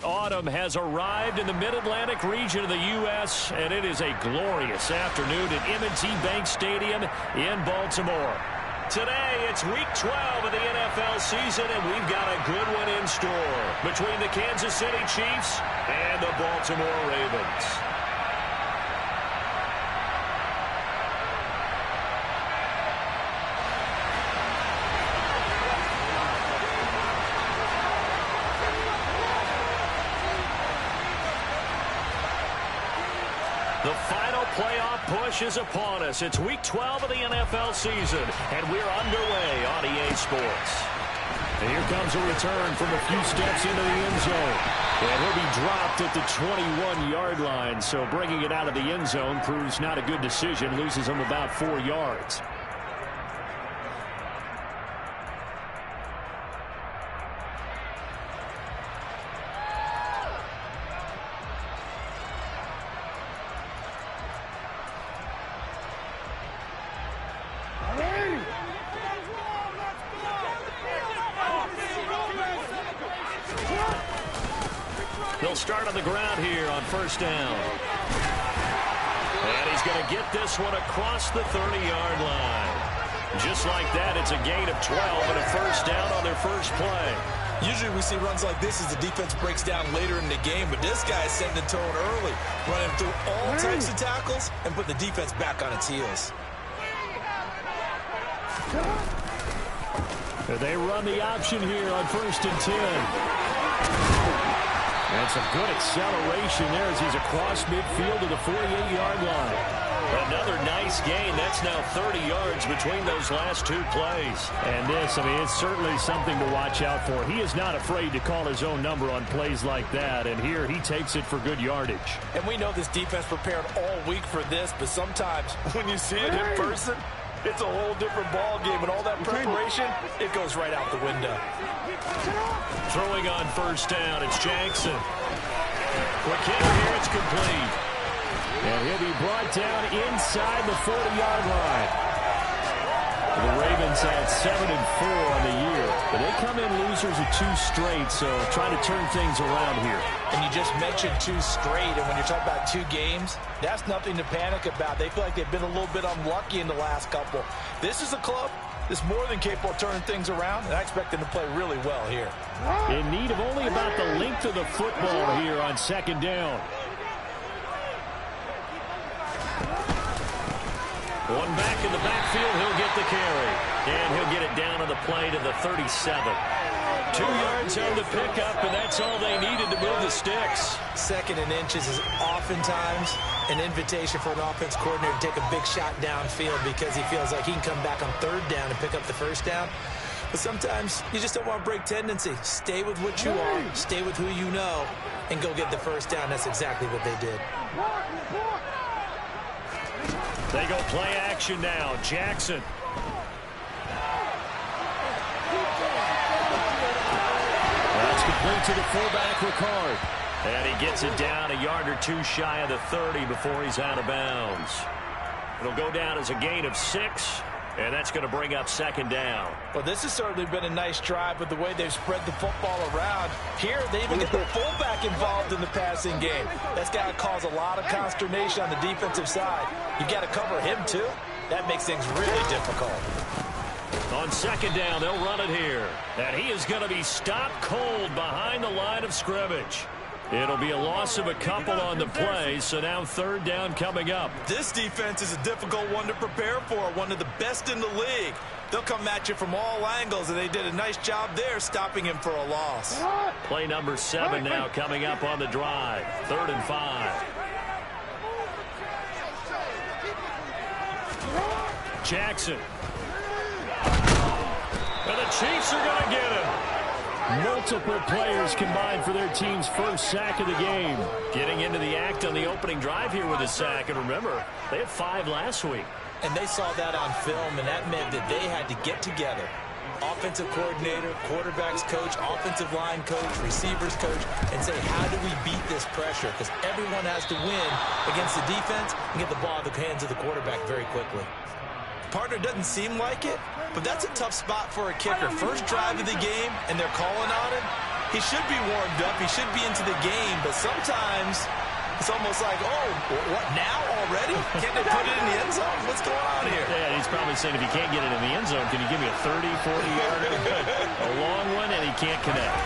Autumn has arrived in the mid-Atlantic region of the U.S., and it is a glorious afternoon at M&T Bank Stadium in Baltimore. Today, it's Week 12 of the NFL season, and we've got a good one in store between the Kansas City Chiefs and the Baltimore Ravens. The final playoff push is upon us. It's Week 12 of the NFL season, and we're underway on EA Sports. And here comes a return from a few steps into the end zone. And he'll be dropped at the 21-yard line, so bringing it out of the end zone proves not a good decision, loses him about 4 yards. They'll start on the ground here on first down. And he's going to get this one across the 30-yard line. Just like that, it's a gain of 12 and a first down on their first play. Usually we see runs like this as the defense breaks down later in the game, but this guy is setting the tone early, running through all types of tackles and put the defense back on its heels. They run the option here on first and 10. And some good acceleration there as he's across midfield to the 48-yard line. Another nice gain. That's now 30 yards between those last two plays. And this, I mean, it's certainly something to watch out for. He is not afraid to call his own number on plays like that. And here he takes it for good yardage. And we know this defense prepared all week for this, but sometimes when you see it in person, it's a whole different ball game, and all that preparation, it goes right out the window. Throwing on first down, it's Jackson. Quick hit here, it's complete. And he'll be brought down inside the 40-yard line. The Ravens had 7-4 on the year, but they come in losers of 2 straight, so trying to turn things around here. And you just mentioned 2 straight, and when you're talking about 2 games, that's nothing to panic about. They feel like they've been a little bit unlucky in the last couple. This is a club that's more than capable of turning things around, and I expect them to play really well here. In need of only about the length of the football here on second down. One back in the backfield, he'll get the carry. And he'll get it down on the play to the 37. 2 yards on the pickup, and that's all they needed to move the sticks. 2nd and inches is oftentimes an invitation for an offense coordinator to take a big shot downfield because he feels like he can come back on 3rd down and pick up the first down. But sometimes you just don't want to break tendency. Stay with what you are, stay with who you know, and go get the first down. That's exactly what they did. They go play action now. Jackson. That's complete to the fullback, Ricard. And he gets it down a yard or 2 shy of the 30 before he's out of bounds. It'll go down as a gain of 6, and that's going to bring up second down. Well, this has certainly been a nice drive with the way they've spread the football around. Here, they even get the fullback involved in the passing game. That's got to cause a lot of consternation on the defensive side. You got to cover him, too. That makes things really difficult. On second down, they'll run it here. And he is going to be stopped cold behind the line of scrimmage. It'll be a loss of a couple on the play, so now 3rd down coming up. This defense is a difficult one to prepare for, one of the best in the league. They'll come at you from all angles, and they did a nice job there stopping him for a loss. Play number 7 now coming up on the drive. 3rd and 5. Jackson. And the Chiefs are going to get him. Multiple players combined for their team's first sack of the game. Getting into the act on the opening drive here with a sack. And remember, they had 5 last week. And they saw that on film, and that meant that they had to get together. Offensive coordinator, quarterbacks coach, offensive line coach, receivers coach, and say, how do we beat this pressure? Because everyone has to win against the defense and get the ball in the hands of the quarterback very quickly. Partner doesn't seem like it, but that's a tough spot for a kicker. First drive of the game, and they're calling on him. He should be warmed up. He should be into the game. But sometimes it's almost like, oh, what now already? Can't they put it in the end zone? What's going on here? Yeah, he's probably saying if you can't get it in the end zone, can you give me a 30, 40-yarder? A long one, and he can't connect.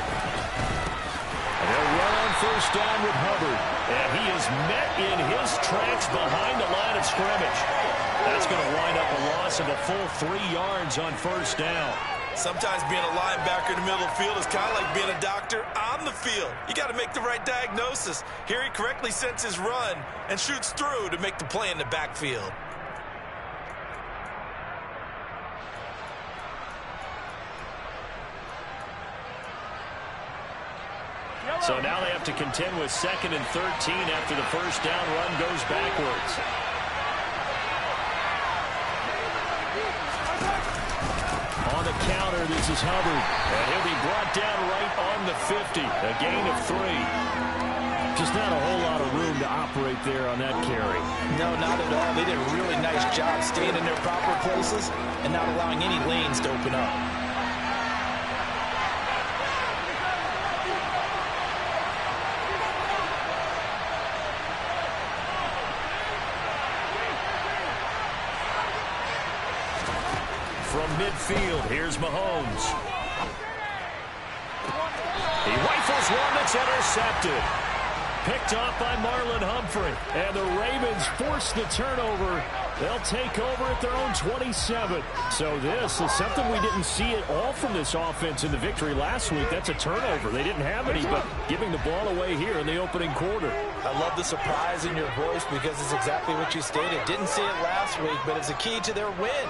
And they'll run on first down with Hubbard. And he is met in his tracks behind the line of scrimmage. That's going to wind up a loss of a full 3 yards on first down. Sometimes being a linebacker in the middle of the field is kind of like being a doctor on the field. You got to make the right diagnosis. Here he correctly sets his run and shoots through to make the play in the backfield. So now they have to contend with 2nd and 13 after the first down run goes backwards. On the counter, this is Hubbard. And he'll be brought down right on the 50. A gain of 3. Just not a whole lot of room to operate there on that carry. No, not at all. They did a really nice job staying in their proper places and not allowing any lanes to open up. From midfield, here's Mahomes. He rifles one that's intercepted. Picked off by Marlon Humphrey. And the Ravens force the turnover. They'll take over at their own 27. So this is something we didn't see at all from this offense in the victory last week. That's a turnover. They didn't have any, but giving the ball away here in the opening quarter. I love the surprise in your voice because it's exactly what you stated. Didn't see it last week, but it's a key to their win.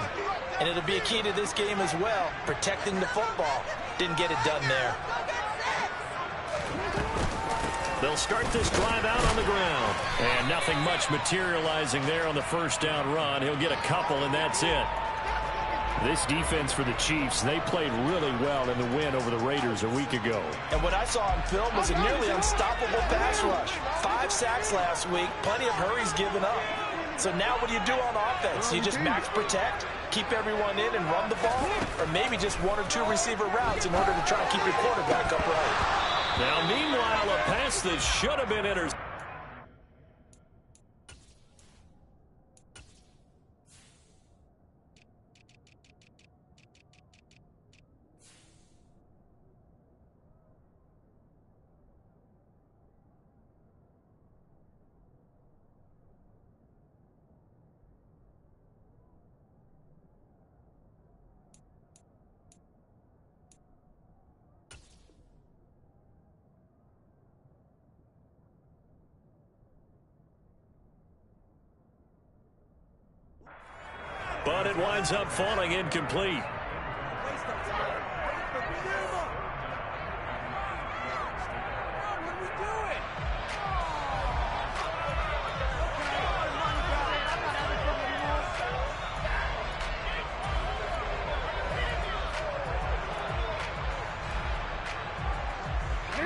And it'll be a key to this game as well, protecting the football. Didn't get it done there. They'll start this drive out on the ground. And nothing much materializing there on the first down run. He'll get a couple, and that's it. This defense for the Chiefs, they played really well in the win over the Raiders a week ago. And what I saw on film was a nearly unstoppable pass rush. 5 sacks last week, plenty of hurries given up. So now what do you do on offense? You just max protect, keep everyone in and run the ball? Or maybe just 1 or 2 receiver routes in order to try to keep your quarterback upright? Now, meanwhile, a pass that should have been intercepted. But it winds up falling incomplete.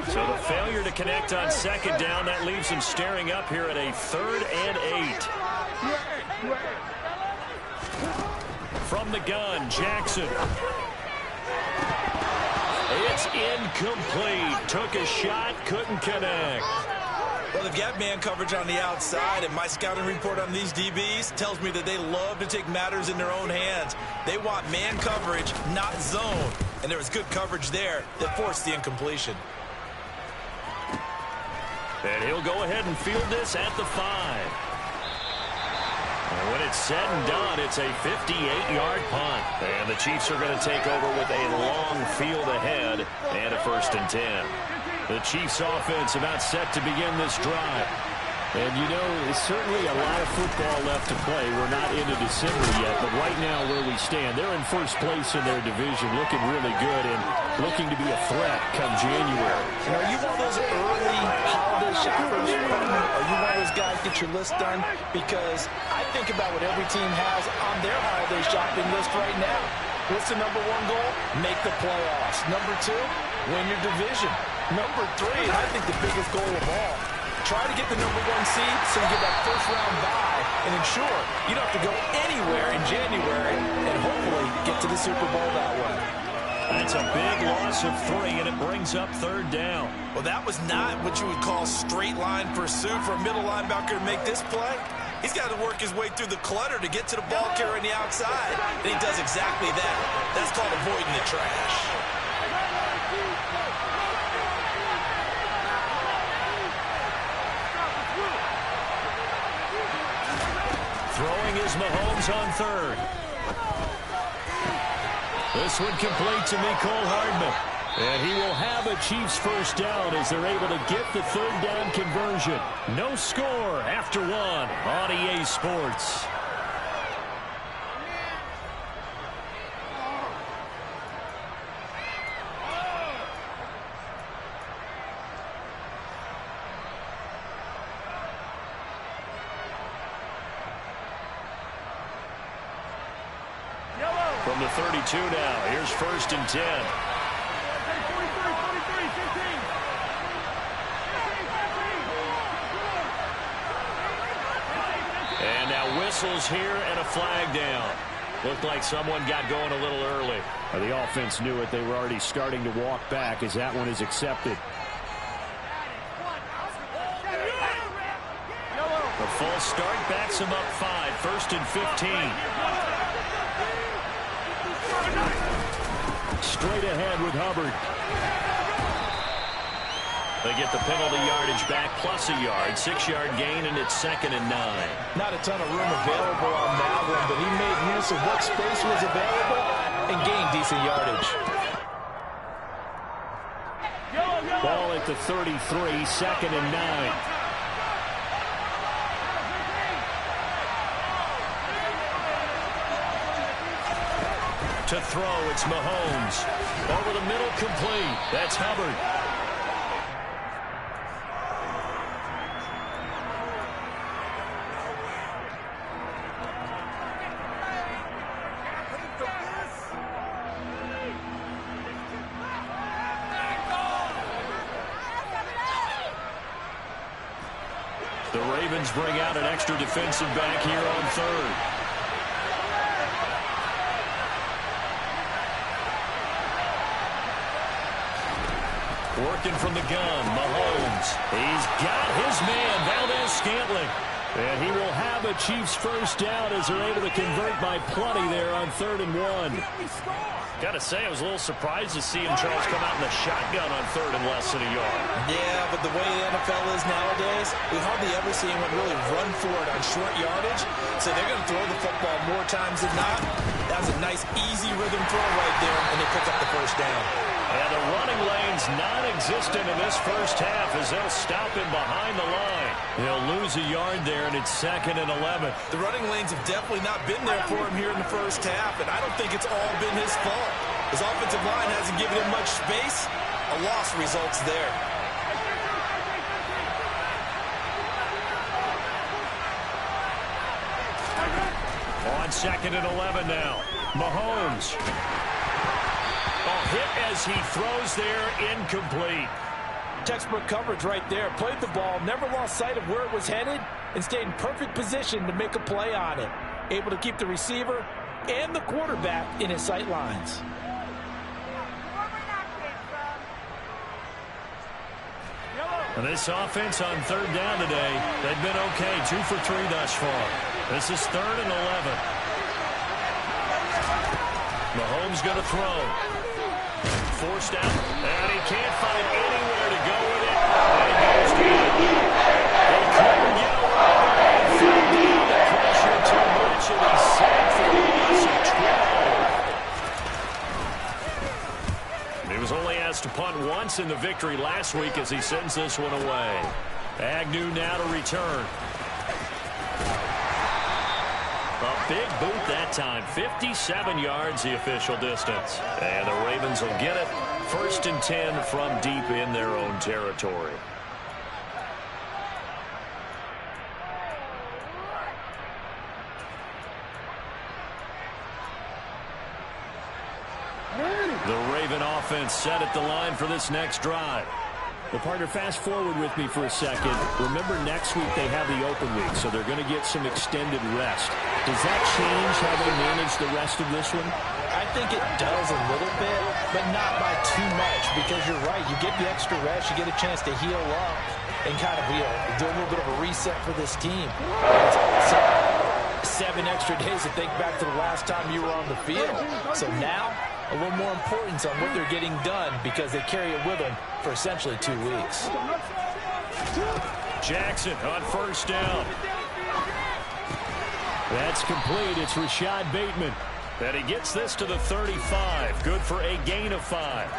So the failure to connect on second down, that leaves him staring up here at a 3rd and 8. From the gun, Jackson. It's incomplete. Took a shot, couldn't connect. Well, they've got man coverage on the outside, and my scouting report on these DBs tells me that they love to take matters in their own hands. They want man coverage, not zone. And there was good coverage there that forced the incompletion. And he'll go ahead and field this at the 5. And when it's said and done, it's a 58-yard punt. And the Chiefs are going to take over with a long field ahead and a 1st and 10. The Chiefs offense about set to begin this drive. And, you know, there's certainly a lot of football left to play. We're not into December yet, but right now where we stand, they're in first place in their division, looking really good and looking to be a threat come January. And are you one of those early holiday shoppers? Are you one of those guys get your list done? Because I think about what every team has on their holiday shopping list right now. What's the number 1 goal? Make the playoffs. Number 2, win your division. Number 3, and I think the biggest goal of all, try to get the number 1 seed so you get that first-round bye and ensure you don't have to go anywhere in January and hopefully get to the Super Bowl that way. That's a big loss of 3, and it brings up 3rd down. Well, that was not what you would call straight line pursuit for a middle linebacker to make this play. He's got to work his way through the clutter to get to the ball carrier on the outside, and he does exactly that. That's called avoiding the trash. Throwing is Mahomes on 3rd. This one complete to Mecole Hardman. And he will have a Chiefs 1st down as they're able to get the 3rd down conversion. No score after 1 on EA Sports. From the 32 now, here's 1st and 10. And now whistles here and a flag down. Looked like someone got going a little early. The offense knew it. They were already starting to walk back as that one is accepted. The false start backs him up 5, 1st and 15. Straight ahead with Hubbard. They get the penalty yardage back plus a yard. 6-yard gain, and it's 2nd and 9. Not a ton of room available on that one, but he made use of what space was available and gained decent yardage. Ball at the 33, 2nd and 9. To throw, it's Mahomes. Over the middle, complete. That's Hubbard. The Ravens bring out an extra defensive back here on 3rd. Working from the gun, Mahomes. He's got his man, Valdez-Scantling. And he will have a Chiefs 1st down as they're able to convert by plenty there on 3rd and 1. Got to say, I was a little surprised to see him, Charles, come out in the shotgun on 3rd and less than a yard. Yeah, but the way the NFL is nowadays, we hardly ever see anyone really run for it on short yardage. So they're going to throw the football more times than not. That was a nice, easy rhythm throw right there, and they pick up the 1st down. And the running lane's non-existent in this 1st half as they'll stop him behind the line. They'll lose a yard there, and it's 2nd and 11. The running lanes have definitely not been there for him here in the 1st half, and I don't think it's all been his fault. His offensive line hasn't given him much space. A loss results there. On 2nd and 11 now. Mahomes. A hit as he throws there, incomplete. Textbook coverage right there. Played the ball, never lost sight of where it was headed, and stayed in perfect position to make a play on it. Able to keep the receiver and the quarterback in his sight lines. And this offense on 3rd down today, they've been okay. 2 for 3 thus far. This is 3rd and 11. Mahomes going to throw. Forced out, and he can't find anywhere to go with it. And he goes to it. They couldn't get away. Fell the pressure too much, and he's sacked for a loss of 12. He was only asked to punt once in the victory last week as he sends this one away. Agnew now to return. A big boot that time. 57 yards the official distance. And the Ravens will get it. 1st and 10 from deep in their own territory. The Raven offense set at the line for this next drive. Well, partner, fast forward with me for a second. Remember, next week they have the open week, so they're going to get some extended rest. Does that change how they manage the rest of this one? I think it does a little bit, but not by too much, because you're right. You get the extra rest, you get a chance to heal up and kind of, do a little bit of a reset for this team. So 7 extra days to think back to the last time you were on the field. So now, a little more importance on what they're getting done because they carry it with them for essentially 2 weeks. Jackson on first down. That's complete. It's Rashad Bateman. And he gets this to the 35. Good for a gain of 5.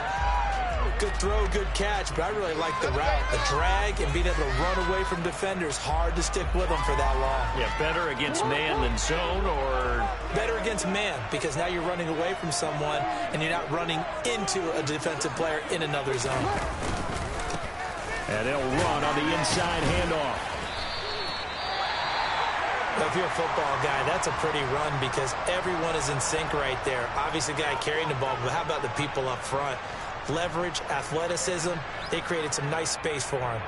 Good throw, good catch, but I really like the route. The drag and being able to run away from defenders, hard to stick with them for that long. Yeah, better against man than zone, or? Better against man, because now you're running away from someone and you're not running into a defensive player in another zone. And they'll run on the inside handoff. If you're a football guy, that's a pretty run because everyone is in sync right there. Obviously, the guy carrying the ball, but how about the people up front? Leverage, athleticism, they created some nice space for him.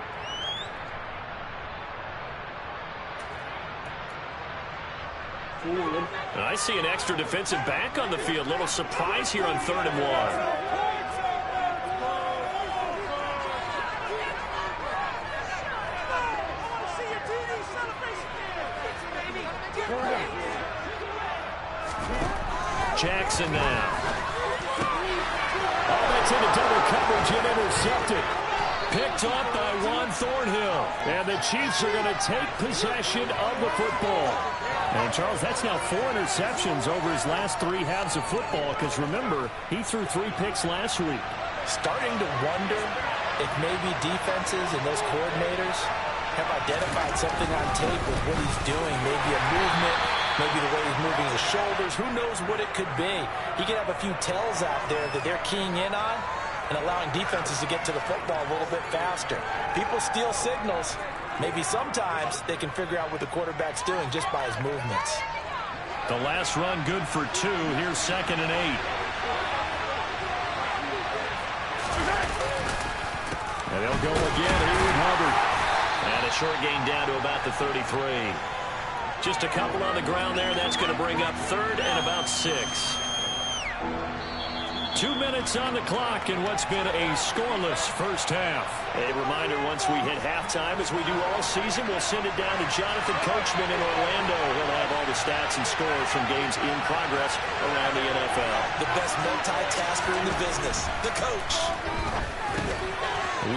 And I see an extra defensive back on the field. Little surprise here on 3rd and 1. Jackson now. Oh, that's into double coverage and intercepted. Picked up by Juan Thornhill. And the Chiefs are going to take possession of the football. And, Charles, that's now 4 interceptions over his last 3 halves of football, because, remember, he threw 3 picks last week. Starting to wonder if maybe defenses and those coordinators have identified something on tape with what he's doing. Maybe a movement, maybe the way he's moving his shoulders. Who knows what it could be? He could have a few tells out there that they're keying in on and allowing defenses to get to the football a little bit faster. People steal signals. Maybe sometimes they can figure out what the quarterback's doing just by his movements. The last run good for 2. Here's 2nd and 8. And they'll go again here with Hubbard. And a short gain down to about the 33. Just a couple on the ground there. That's going to bring up 3rd and about 6. 2 minutes on the clock in what's been a scoreless first half. A reminder, once we hit halftime, as we do all season, we'll send it down to Jonathan Coachman in Orlando. He'll have all the stats and scores from games in progress around the NFL. The best multitasker in the business, the coach.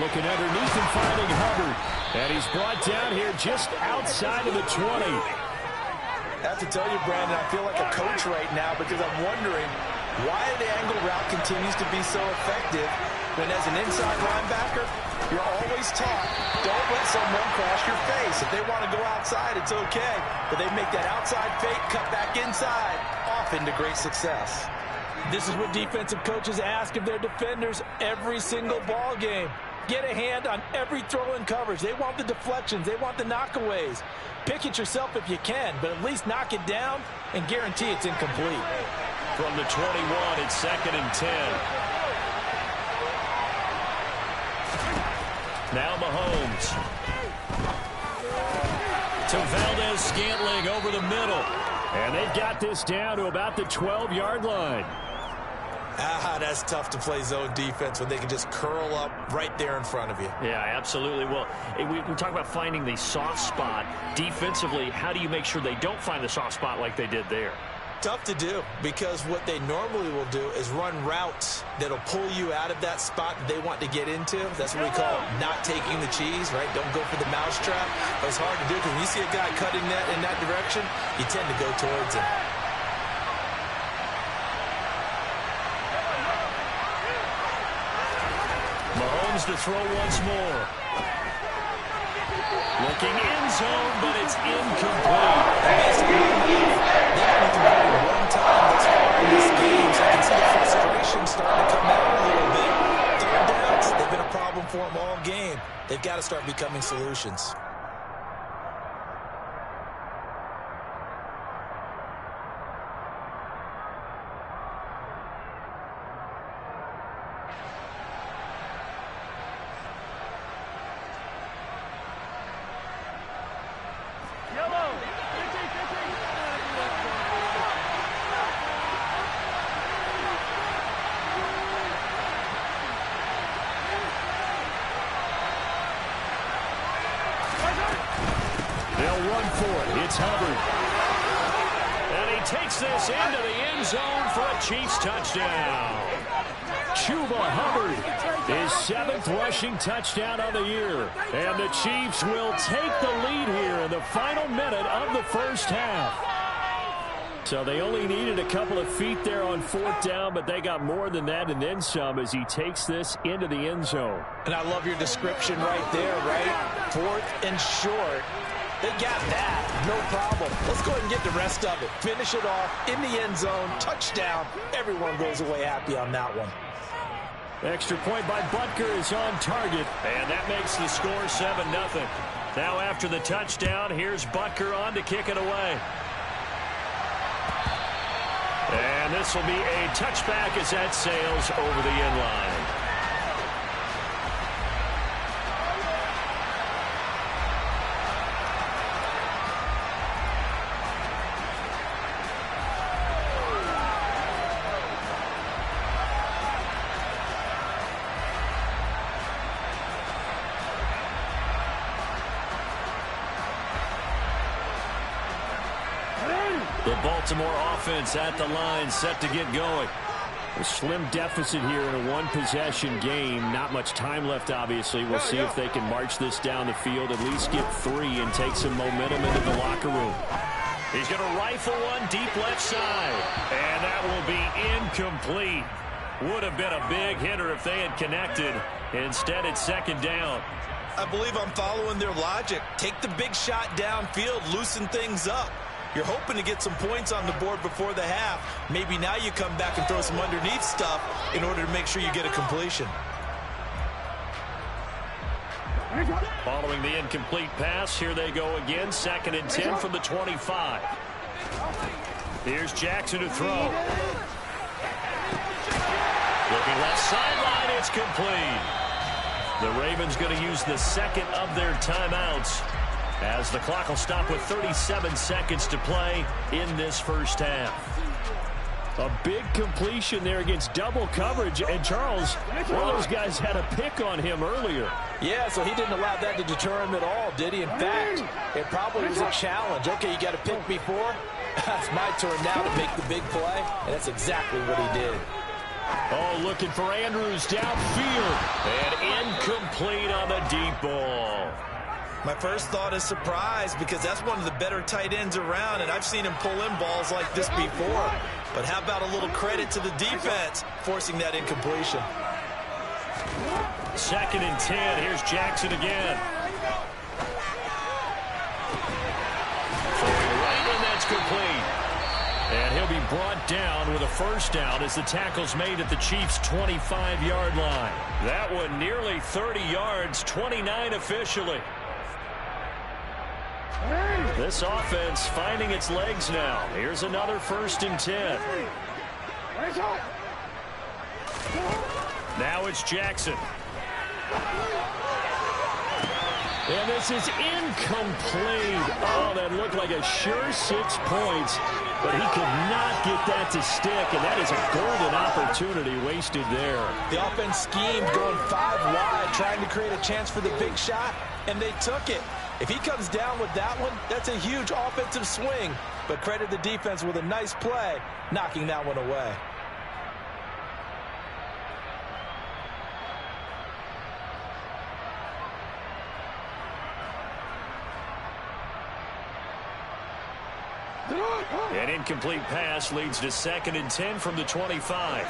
Looking underneath and finding Hubbard. And he's brought down here just outside of the 20. I have to tell you, Brandon, I feel like a coach right now because I'm wondering why the angle route continues to be so effective when, as an inside linebacker, you're always taught, don't let someone cross your face. If they want to go outside, it's okay. But they make that outside fake, cut back inside, often to great success. This is what defensive coaches ask of their defenders every single ball game. Get a hand on every throw in coverage. They want the deflections. They want the knockaways. Pick it yourself if you can, but at least knock it down and guarantee it's incomplete. From the 21, it's 2nd and 10. Now Mahomes. To Valdez-Scantling over the middle. And they've got this down to about the 12-yard line. That's tough to play zone defense when they can just curl up right there in front of you. Yeah, absolutely. Well, we talk about finding the soft spot. Defensively, how do you make sure they don't find the soft spot like they did there? Tough to do, because what they normally will do is run routes that'll pull you out of that spot that they want to get into. That's what we call not taking the cheese, right? Don't go for the mousetrap. But it's hard to do because when you see a guy cutting that in that direction, you tend to go towards him. Mahomes to throw once more. Looking end zone, but it's incomplete. One time thus far in this game, so I can see the frustration starting to come out a little bit. Third downs, they've been a problem for them all game. They've got to start becoming solutions. run for it. It's Hubbard. And he takes this into the end zone for a Chiefs touchdown. Chuba Hubbard, his 7th rushing touchdown of the year. And the Chiefs will take the lead here in the final minute of the first half. So they only needed a couple of feet there on 4th down, but they got more than that and then some as he takes this into the end zone. And I love your description right there, right? 4th and short. They got that. No problem. Let's go ahead and get the rest of it. Finish it off in the end zone. Touchdown. Everyone goes away happy on that one. Extra point by Butker is on target, and that makes the score 7-0. Now after the touchdown, here's Butker on to kick it away. And this will be a touchback as that sails over the end line. The Baltimore offense at the line, set to get going. A slim deficit here in a one-possession game. Not much time left, obviously. We'll see if they can march this down the field, at least get 3 and take some momentum into the locker room. He's going to rifle one deep left side. And that will be incomplete. Would have been a big hitter if they had connected. Instead, it's 2nd down. I believe I'm following their logic. Take the big shot downfield, loosen things up. You're hoping to get some points on the board before the half. Maybe now you come back and throw some underneath stuff in order to make sure you get a completion. Following the incomplete pass, here they go again. 2nd and 10 from the 25. Here's Jackson to throw. Looking left sideline, it's complete. The Ravens going to use the 2nd of their timeouts, as the clock will stop with 37 seconds to play in this first half. A big completion there against double coverage. And Charles, one of those guys had a pick on him earlier. Yeah, so he didn't allow that to deter him at all, did he? In fact, it probably was a challenge. Okay, you got a pick before. It's my turn now to make the big play. And that's exactly what he did. Oh, looking for Andrews downfield. And incomplete on the deep ball. My first thought is surprise, because that's one of the better tight ends around, and I've seen him pull in balls like this before. But how about a little credit to the defense forcing that incompletion? 2nd and 10. Here's Jackson again. Throwing right, and that's complete. And he'll be brought down with a 1st down as the tackle's made at the Chiefs' 25-yard line. That one nearly 30 yards, 29 officially. This offense finding its legs now. Here's another 1st and 10. Now it's Jackson. And this is incomplete. Oh, that looked like a sure 6 points, but he could not get that to stick, and that is a golden opportunity wasted there. The offense schemed going 5 wide, trying to create a chance for the big shot, and they took it. If he comes down with that one, that's a huge offensive swing. But credit the defense with a nice play, knocking that one away. An incomplete pass leads to 2nd and 10 from the 25.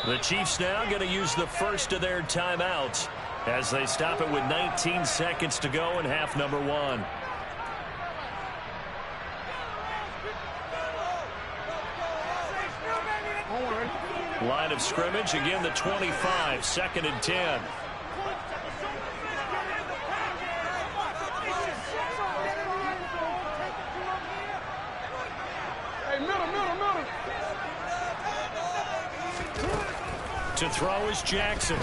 The Chiefs now going to use the 1st of their timeouts as they stop it with 19 seconds to go in half number 1. Line of scrimmage, again the 25, 2nd and 10. To throw is Jackson.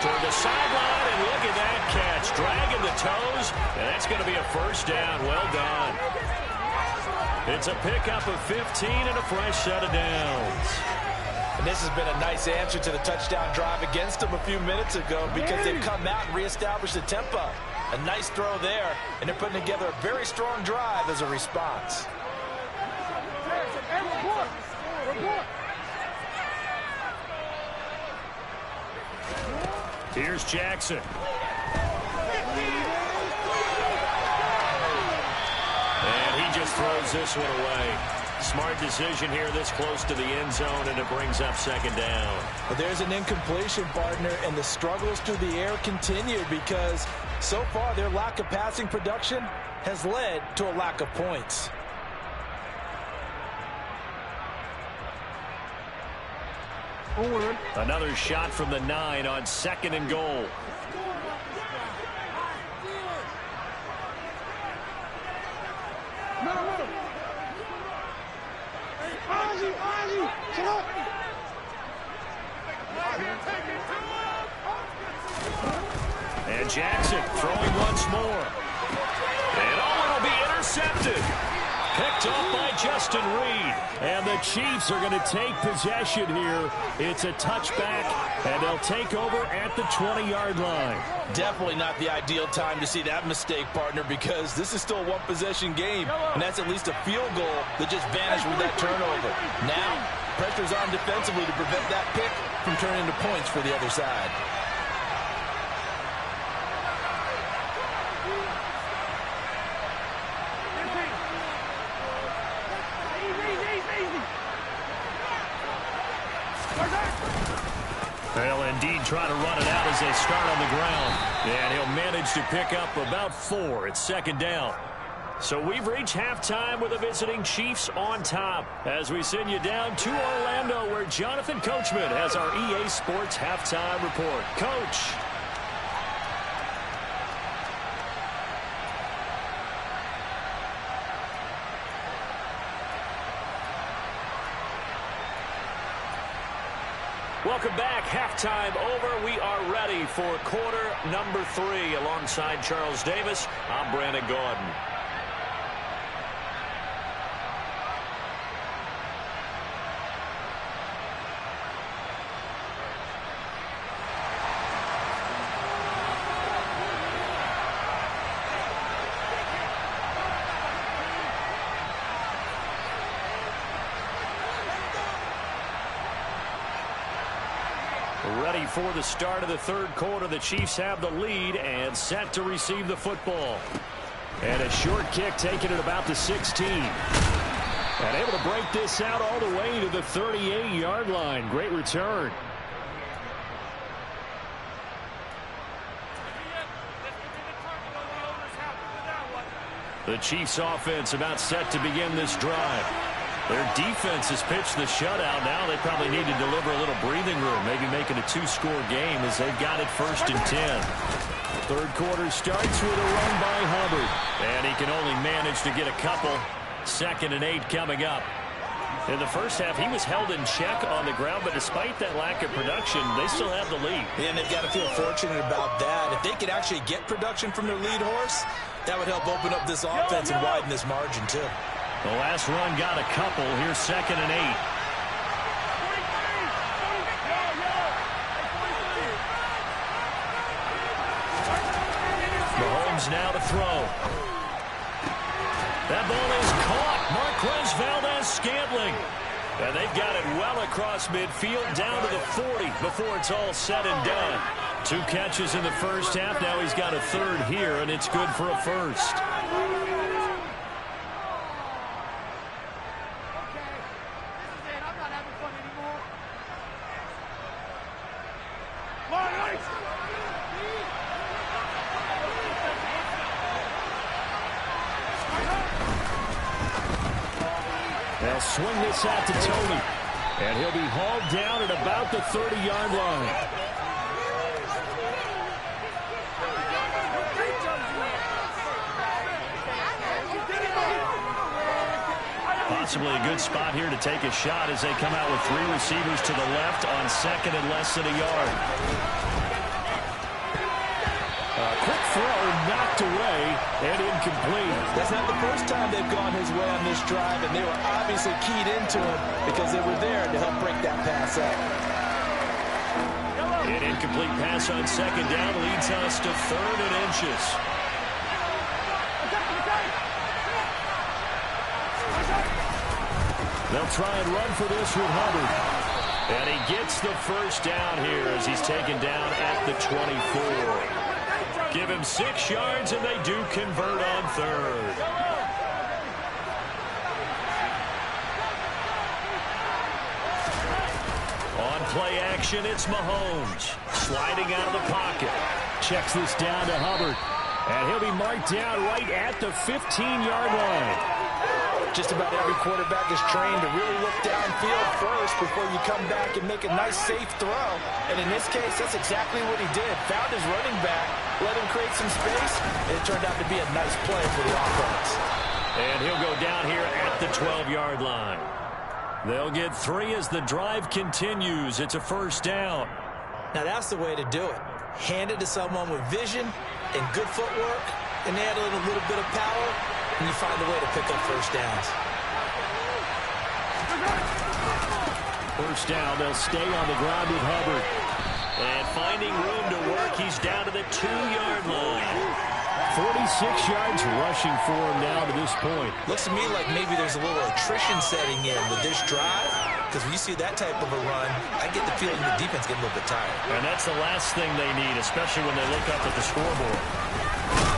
Toward the sideline, and look at that catch. Dragging the toes, and that's going to be a 1st down. Well done. It's a pickup of 15 and a fresh set of downs. And this has been a nice answer to the touchdown drive against them a few minutes ago, because they've come out and reestablished the tempo. A nice throw there, and they're putting together a very strong drive as a response. Here's Jackson. And he just throws this one away. Smart decision here this close to the end zone, and it brings up second down. But there's an incompletion, partner, and the struggles through the air continue because so far their lack of passing production has led to a lack of points. Another shot from the 9 on 2nd and goal. And Jackson throwing once more. And it'll be intercepted. Picked off by Justin Reed. And the Chiefs are going to take possession here. It's a touchback, and they'll take over at the 20-yard line. Definitely not the ideal time to see that mistake, partner, because this is still a one-possession game, and that's at least a field goal that just vanished with that turnover. Now, pressure's on defensively to prevent that pick from turning into points for the other side. They'll indeed try to run it out as they start on the ground. And he'll manage to pick up about 4 at second down. So we've reached halftime with the visiting Chiefs on top as we send you down to Orlando where Jonathan Coachman has our EA Sports halftime report. Coach. Welcome back. Halftime over. We are ready for quarter number 3. Alongside Charles Davis, I'm Brandon Gaudin. Ready for the start of the third quarter. The Chiefs have the lead and set to receive the football. And a short kick taken at about the 16. And able to break this out all the way to the 38-yard line. Great return. The Chiefs offense about set to begin this drive. Their defense has pitched the shutout. Now they probably need to deliver a little breathing room, maybe make it a 2-score game as they've got it 1st and 10. Third quarter starts with a run by Hubbard. And he can only manage to get a couple. 2nd and 8 coming up. In the first half, he was held in check on the ground, but despite that lack of production, they still have the lead. And they've got to feel fortunate about that. If they could actually get production from their lead horse, that would help open up this offense and widen this margin, too. The last run got a couple. Here's 2nd and 8. Mahomes now to throw. That ball is caught. Marquez Valdez-Scantling. And they've got it well across midfield down to the 40 before it's all said and done. 2 catches in the first half. Now he's got a 3rd here, and it's good for a 1st. They'll swing this out to Tony. And he'll be hauled down at about the 30-yard line. Possibly a good spot here to take a shot as they come out with 3 receivers to the left on 2nd and less than a yard. Quick throw knocked away and incomplete. That's not the first time they've gone his way on this drive, and they were obviously keyed into him because they were there to help break that pass up. An incomplete pass on 2nd down leads us to 3rd and inches. They'll try and run for this with Hubbard. And he gets the first down here as he's taken down at the 24. Give him 6 yards, and they do convert on third. On play action, it's Mahomes. Sliding out of the pocket. Checks this down to Hubbard. And he'll be marked down right at the 15-yard line. Just about every quarterback is trained to really look downfield first before you come back and make a nice, safe throw. And in this case, that's exactly what he did. Found his running back, let him create some space, and it turned out to be a nice play for the offense. And he'll go down here at the 12-yard line. They'll get 3 as the drive continues. It's a first down. Now, that's the way to do it. Hand it to someone with vision and good footwork, and add a little bit of power, and you find a way to pick up first downs. First down, they'll stay on the ground with Hubbard. And finding room to work, he's down to the 2-yard line. 46 yards rushing for him now to this point. Looks to me like maybe there's a little attrition setting in with this drive, because when you see that type of a run, I get the feeling the defense getting a little bit tired. And that's the last thing they need, especially when they look up at the scoreboard.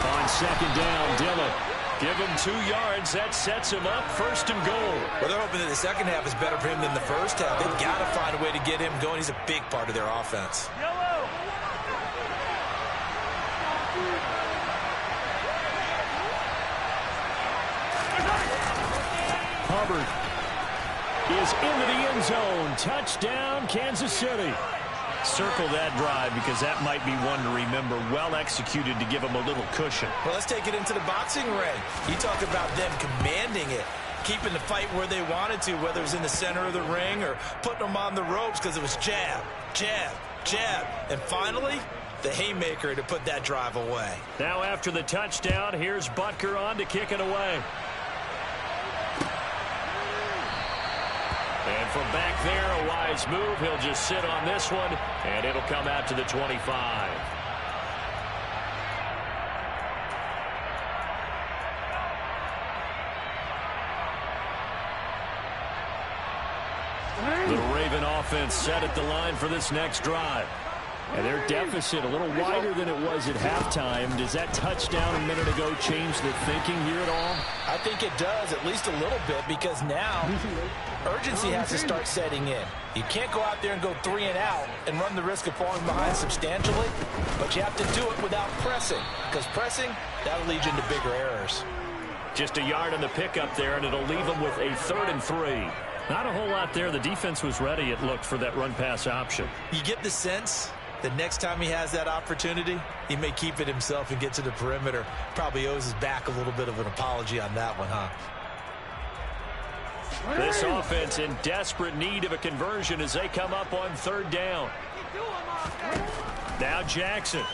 On second down, Dillon. Give him 2 yards. That sets him up. First and goal. Well, they're hoping that the second half is better for him than the first half. They've got to find a way to get him going. He's a big part of their offense. Hubbard is into the end zone. Touchdown, Kansas City. Circle that drive because that might be one to remember. Well executed to give them a little cushion. Well, let's take it into the boxing ring. You talk about them commanding it, keeping the fight where they wanted to, whether it was in the center of the ring or putting them on the ropes because it was jab, jab, jab. And finally, the haymaker to put that drive away. Now after the touchdown, here's Butker on to kick it away. And from back there, a wise move. He'll just sit on this one, and it'll come out to the 25. The Raven offense set at the line for this next drive. And their deficit a little wider than it was at halftime. Does that touchdown a minute ago change the thinking here at all? I think it does, at least a little bit, because now urgency has to start setting in. You can't go out there and go 3 and out and run the risk of falling behind substantially, but you have to do it without pressing, because pressing, that'll lead you into bigger errors. Just a yard on the pickup there, and it'll leave them with a 3rd and 3. Not a whole lot there. The defense was ready, it looked, for that run-pass option. You get the sense the next time he has that opportunity, he may keep it himself and get to the perimeter. Probably owes his back a little bit of an apology on that one, huh? This offense in desperate need of a conversion as they come up on 3rd down. Now Jackson.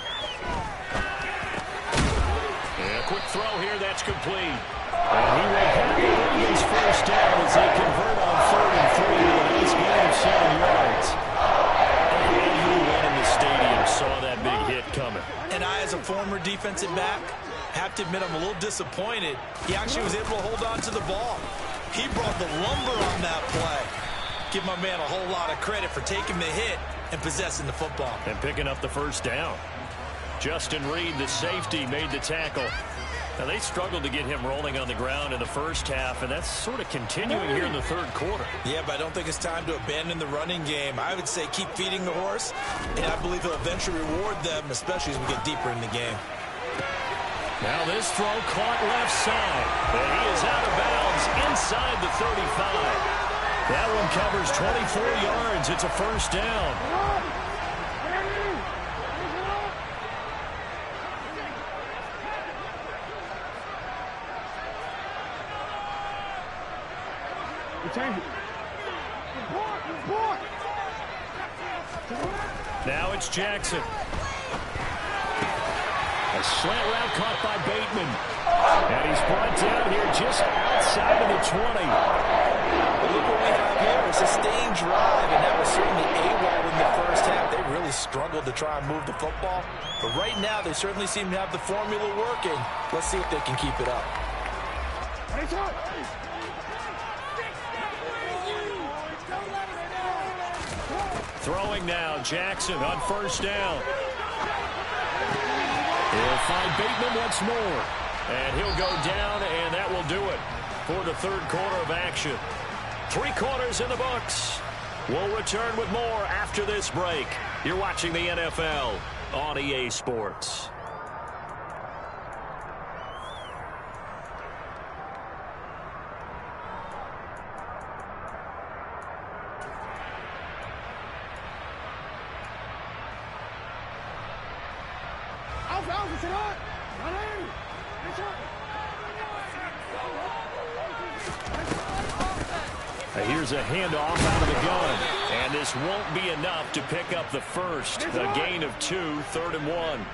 And a quick throw here, that's complete. And he will have the Ravens first down as they convert on 3rd and 3 with a nice gain of 7 yards. Everyone in the stadium saw that big hit coming. And I, as a former defensive back, have to admit I'm a little disappointed. He actually was able to hold on to the ball. He brought the lumber on that play. Give my man a whole lot of credit for taking the hit and possessing the football. And picking up the first down. Justin Reed, the safety, made the tackle. Now, they struggled to get him rolling on the ground in the first half, and that's sort of continuing here in the 3rd quarter. Yeah, but I don't think it's time to abandon the running game. I would say keep feeding the horse, and I believe he'll eventually reward them, especially as we get deeper in the game. Now this throw caught left side, and he is out of bounds inside the 35. That one covers 24 yards. It's a first down. Now it's Jackson. A slant route caught by Bateman. And he's brought down here just outside of the 20. Look what we have here, a sustained drive, and that was certainly AWOL in the first half. They really struggled to try and move the football. But right now, they certainly seem to have the formula working. Let's see if they can keep it up. Throwing now, Jackson on first down. He'll find Bateman once more. And he'll go down, and that will do it for the third quarter of action. 3 quarters in the books. We'll return with more after this break. You're watching the NFL on EA Sports. Here's a handoff out of the gun. And this won't be enough to pick up the first. A gain of 2, 3rd and 1.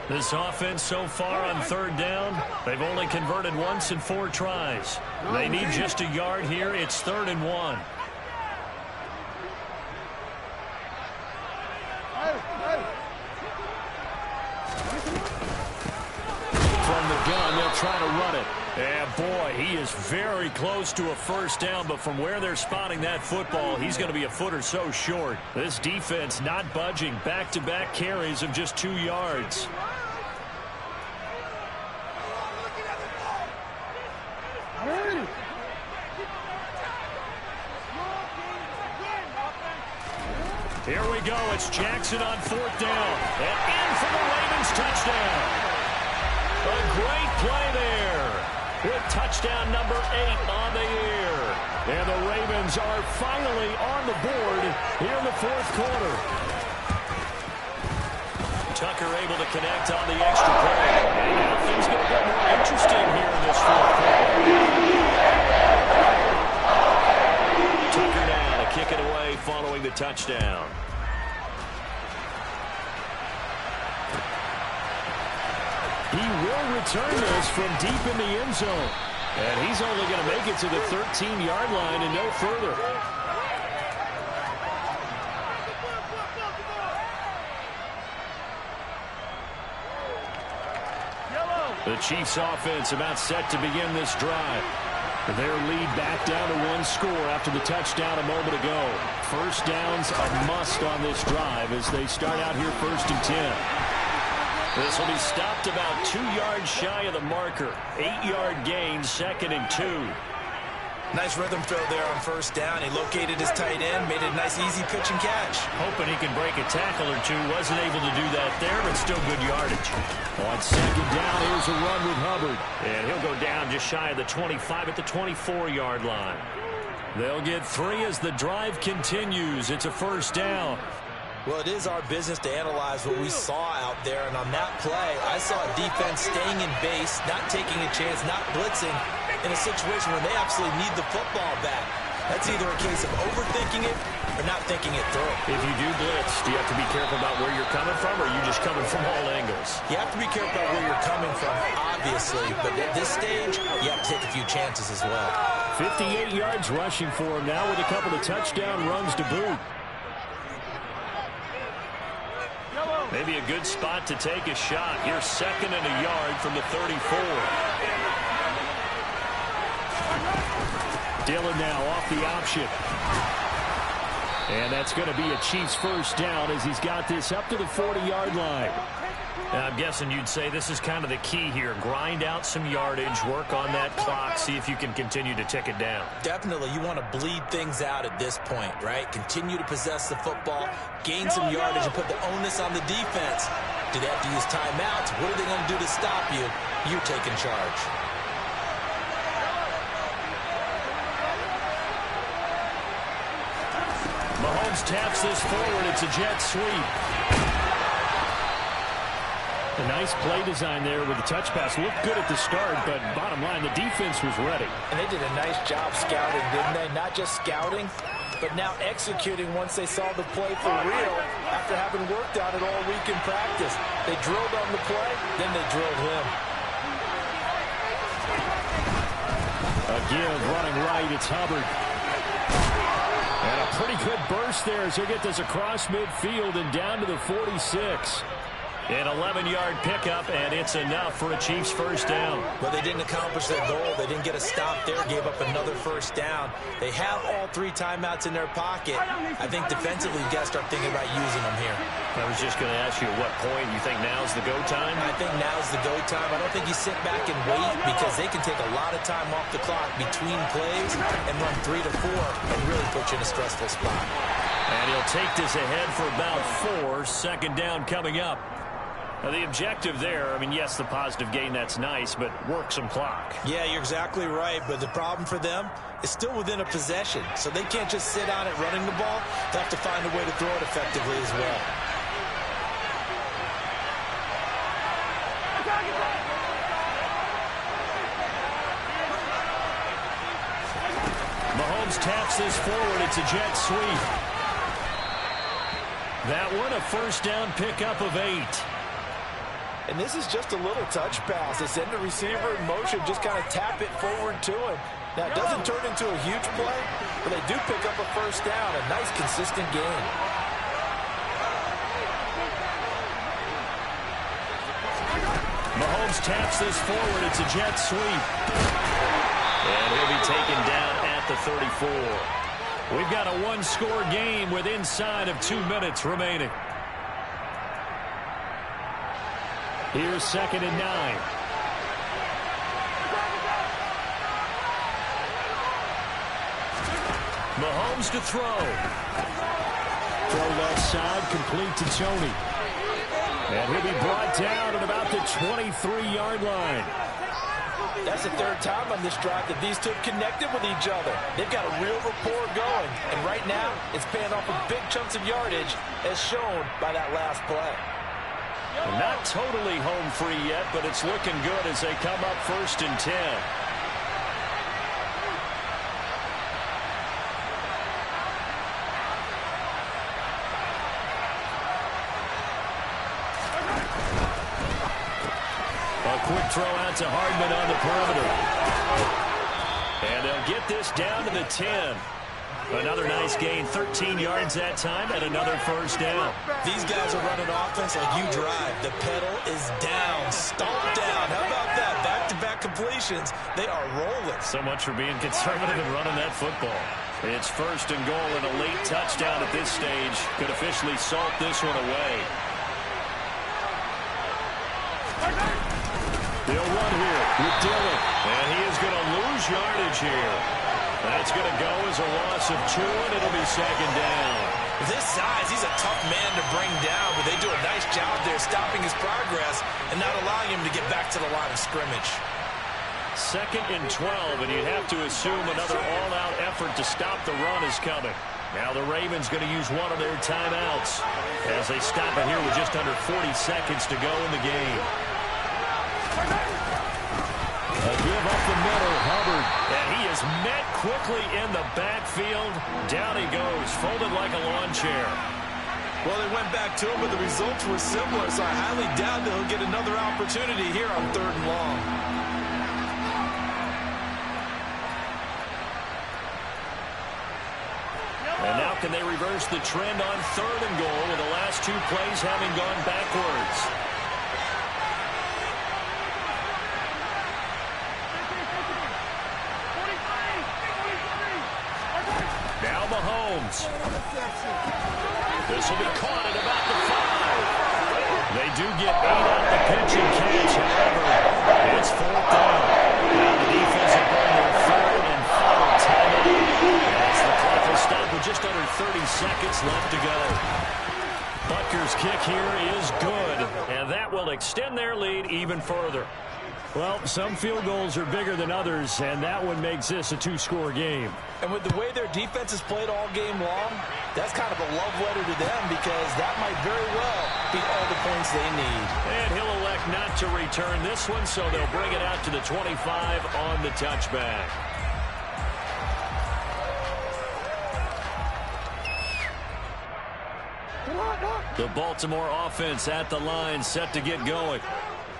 This offense so far on 3rd down, they've only converted once in 4 tries. They need just a yard here. It's 3rd and 1. From the gun, they'll try to run it. And boy, he is very close to a first down, but from where they're spotting that football, he's going to be a foot or so short. This defense not budging. Back-to-back carries of just 2 yards. Here we go. It's Jackson on 4th down. And in for the Ravens touchdown. A great play there. With touchdown number 8 on the year. And the Ravens are finally on the board here in the 4th quarter. Tucker able to connect on the extra point. And now things going to get more interesting here in this 4th quarter. Tucker now to kick it away following the touchdown. He will return this from deep in the end zone. And he's only going to make it to the 13-yard line and no further. The Chiefs offense about set to begin this drive. Their lead back down to 1 score after the touchdown a moment ago. First downs a must on this drive as they start out here 1st and 10. This will be stopped about 2 yards shy of the marker. 8-yard gain, 2nd and 2. Nice rhythm throw there on first down. He located his tight end, made it a nice easy pitch and catch. Hoping he can break a tackle or two. Wasn't able to do that there, but still good yardage. On 2nd down, here's a run with Hubbard. And he'll go down just shy of the 25 at the 24-yard line. They'll get 3 as the drive continues. It's a first down. Well, it is our business to analyze what we saw out there. And on that play, I saw a defense staying in base, not taking a chance, not blitzing in a situation where they absolutely need the football back. That's either a case of overthinking it or not thinking it through. If you do blitz, do you have to be careful about where you're coming from, or are you just coming from all angles? You have to be careful about where you're coming from, obviously. But at this stage, you have to take a few chances as well. 58 yards rushing for him now with a couple of touchdown runs to boot. Maybe a good spot to take a shot. Here's 2nd and a yard from the 34. Dillon now off the option. And that's going to be a Chiefs first down as he's got this up to the 40-yard line. Now, I'm guessing you'd say this is kind of the key here. Grind out some yardage, work on that clock, see if you can continue to tick it down. Definitely, you want to bleed things out at this point, right? Continue to possess the football, gain some yardage, and put the onus on the defense. Do they have to use timeouts? What are they going to do to stop you? You're taking charge. Mahomes taps this forward. It's a jet sweep. A nice play design there with the touch pass. Looked good at the start, but bottom line, the defense was ready. And they did a nice job scouting, didn't they? Not just scouting, but now executing once they saw the play for real after having worked on it all week in practice. They drilled on the play, then they drilled him. A give running right, it's Hubbard. And a pretty good burst there as he'll get this across midfield and down to the 46. An 11-yard pickup, and it's enough for a Chiefs first down. Well, they didn't accomplish their goal. They didn't get a stop there, gave up another first down. They have all 3 timeouts in their pocket. I think defensively, you got to start thinking about using them here. I was just going to ask you at what point you think now's the go time? I think now's the go time. I don't think you sit back and wait because they can take a lot of time off the clock between plays and run 3 to 4 and really put you in a stressful spot. And he'll take this ahead for about 4. Second down coming up. Now, the objective there, I mean, yes, the positive gain, that's nice, but work some clock. Yeah, you're exactly right, but the problem for them is still within a possession, so they can't just sit on it running the ball. They have to find a way to throw it effectively as well. Mahomes taps this forward. It's a jet sweep. That one, a first down pickup of 8. And this is just a little touch pass. They send the receiver in motion, just kind of tap it forward to him. Now, it doesn't turn into a huge play, but they do pick up a first down. A nice, consistent gain. Mahomes taps this forward. It's a jet sweep. And he'll be taken down at the 34. We've got a one-score game with inside of 2 minutes remaining. Here's 2nd and 9. Mahomes to throw. Throw left side, complete to Tony. And he'll be brought down at about the 23-yard line. That's the 3rd time on this drive that these two have connected with each other. They've got a real rapport going. And right now, it's paying off with big chunks of yardage, as shown by that last play. Well, not totally home free yet, but it's looking good as they come up 1st and 10. A quick throw out to Hardman on the perimeter. And they'll get this down to the 10. Another nice gain, 13 yards that time, and another first down. These guys are running offense like you drive. The pedal is down, stomped down. How about that? Back-to-back completions. They are rolling. So much for being conservative and running that football. It's 1st and goal, and a late touchdown at this stage could officially salt this one away. They'll run here with Dillon, and he is going to lose yardage here. That's going to go as a loss of 2, and it'll be 2nd down. With his size, he's a tough man to bring down, but they do a nice job there stopping his progress and not allowing him to get back to the line of scrimmage. 2nd and 12, and you have to assume another all-out effort to stop the run is coming. Now the Ravens going to use one of their timeouts as they stop it here with just under 40 seconds to go in the game. A give up the middle, Hubbard, and he is met quickly in the backfield. Down he goes, folded like a lawn chair. Well, they went back to him, but the results were similar, so I highly doubt that he'll get another opportunity here on 3rd and long. And now can they reverse the trend on 3rd and goal with the last 2 plays having gone backwards? Now Mahomes. This will be caught at about the 5. They do get 8 on the pitch and catch. However, it's 4th down. Now the defense will bring their 3rd and final timeout. As the clock will stop with just under 30 seconds left to go. Butker's kick here is good, and that will extend their lead even further. Well, some field goals are bigger than others, and that one makes this a 2-score game. And with the way their defense has played all game long, that's kind of a love letter to them because that might very well be all the points they need. And he'll elect not to return this one, so they'll bring it out to the 25 on the touchback. The Baltimore offense at the line, set to get going.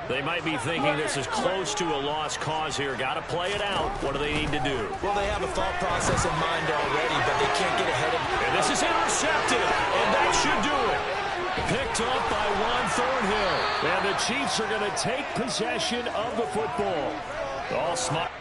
They might be thinking this is close to a lost cause here. Got to play it out. What do they need to do? Well, they have a thought process in mind already, but they can't get ahead of it. And this is intercepted, and that should do it. Picked up by Juan Thornhill. And the Chiefs are going to take possession of the football. All smart.